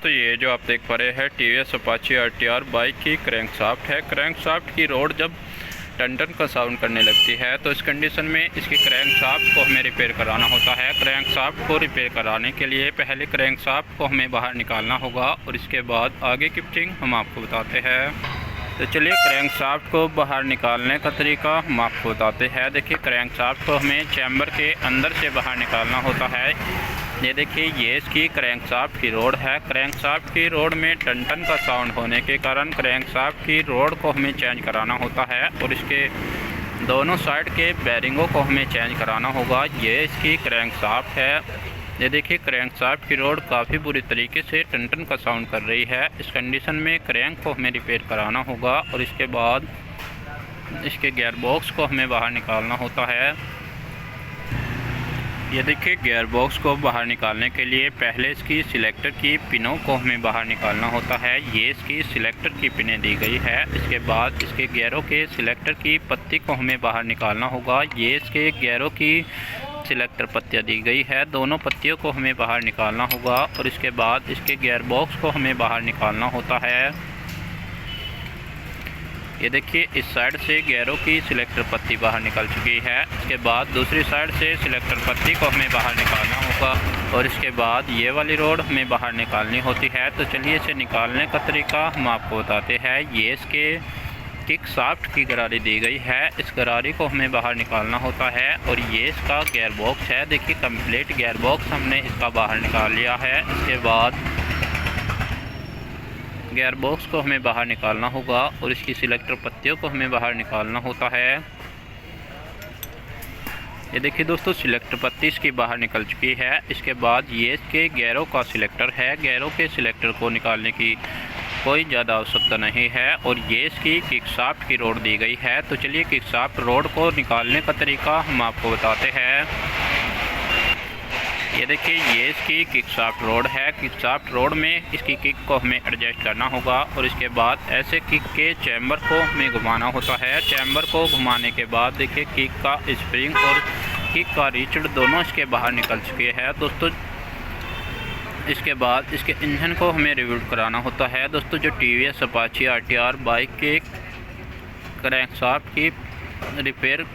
तो ये जो आप देख पा रहे हैं टीवीएस अपाची आरटीआर बाइक की क्रैंकशाफ्ट है। क्रैंकशाफ्ट की रोड जब टन टन का साउंड करने लगती है तो इस कंडीशन में इसकी क्रैंकशाफ्ट को हमें रिपेयर कराना होता है। क्रैंकशाफ्ट को रिपेयर कराने के लिए पहले क्रैंकशाफ्ट को हमें बाहर निकालना होगा और इसके बाद आगे की फिटिंग हम आपको बताते हैं। तो चलिए क्रैंकशाफ्ट को बाहर निकालने का तरीका हम आपको बताते हैं। देखिए क्रैंकशाफ्ट को हमें चैम्बर के अंदर से बाहर निकालना होता है। ये देखिए ये इसकी क्रैंकशाफ्ट की रोड है। क्रैंकशाफ्ट की रोड में टन टन का साउंड होने के कारण क्रैंकशाफ्ट की रोड को हमें चेंज कराना होता है और इसके दोनों साइड के बैरिंगों को हमें चेंज कराना होगा। ये इसकी क्रैंकशाफ्ट है। ये देखिए क्रैंकशाफ्ट की रोड काफ़ी बुरी तरीके से टन टन का साउंड कर रही है। इस कंडीशन में क्रैंक को हमें रिपेयर कराना होगा और इसके बाद इसके गियर बॉक्स को हमें बाहर निकालना होता है। ये देखिए गियर बॉक्स को बाहर निकालने के लिए पहले इसकी सिलेक्टर की पिनों को हमें बाहर निकालना होता है। ये इसकी सिलेक्टर की पिनें दी गई है। इसके बाद इसके गियरों के सिलेक्टर की पत्ती को हमें बाहर निकालना होगा। ये इसके गियरों की सिलेक्टर पत्तियाँ दी गई है। दोनों पत्तियों को हमें बाहर निकालना होगा और इसके बाद इसके गियर बॉक्स को हमें बाहर निकालना होता है। ये देखिए इस साइड से गियरों की सिलेक्टर पत्ती बाहर निकल चुकी है। इसके बाद दूसरी साइड से सिलेक्टर पत्ती को हमें बाहर निकालना होगा और इसके बाद ये वाली रोड हमें बाहर निकालनी होती है। तो चलिए इसे निकालने का तरीका हम आपको बताते हैं। ये इसके किक शाफ्ट की गरारी दी गई है। इस गरारी को हमें बाहर निकालना होता है और ये इसका गियर बॉक्स है। देखिए कंप्लीट गियर बॉक्स हमने इसका बाहर निकाल लिया है। इसके बाद गियर बॉक्स को हमें बाहर निकालना होगा और इसकी सिलेक्टर पत्तियों को हमें बाहर निकालना होता है। ये देखिए दोस्तों सिलेक्टर पत्ती इसकी बाहर निकल चुकी है। इसके बाद ये इसके गियरों का सिलेक्टर है। गियरों के सिलेक्टर को निकालने की कोई ज़्यादा आवश्यकता नहीं है और ये इसकी किकशाफ्ट की रोड दी गई है। तो चलिए किकशाफ्ट रोड को निकालने का तरीका हम आपको बताते हैं। ये देखिए ये इसकी किकशाफ्ट रोड है। किकशाफ्ट रोड में इसकी किक को हमें एडजस्ट करना होगा और इसके बाद ऐसे किक के चैम्बर को हमें घुमाना होता है। चैम्बर को घुमाने के बाद देखिए किक का स्प्रिंग और किक का रीचड़ दोनों इसके बाहर निकल चुके हैं दोस्तों। इसके बाद इसके इंजन को हमें रिव्यू कराना होता है दोस्तों। जो टीवीएस अपाची आरटीआर बाइक के क्रैंकशाफ्ट की रिपेयर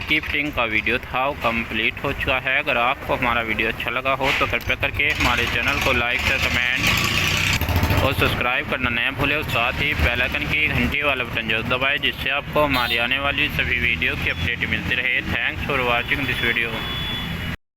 की फिटिंग का वीडियो था वो कंप्लीट हो चुका है। अगर आपको हमारा वीडियो अच्छा लगा हो तो कृपया करके हमारे चैनल को लाइक शेयर कमेंट और सब्सक्राइब करना न भूलें और साथ ही बेल आइकन की घंटी वाला बटन जरूर दबाएं जिससे आपको हमारी आने वाली सभी वीडियो की अपडेट मिलती रहे। Thanks for watching this video.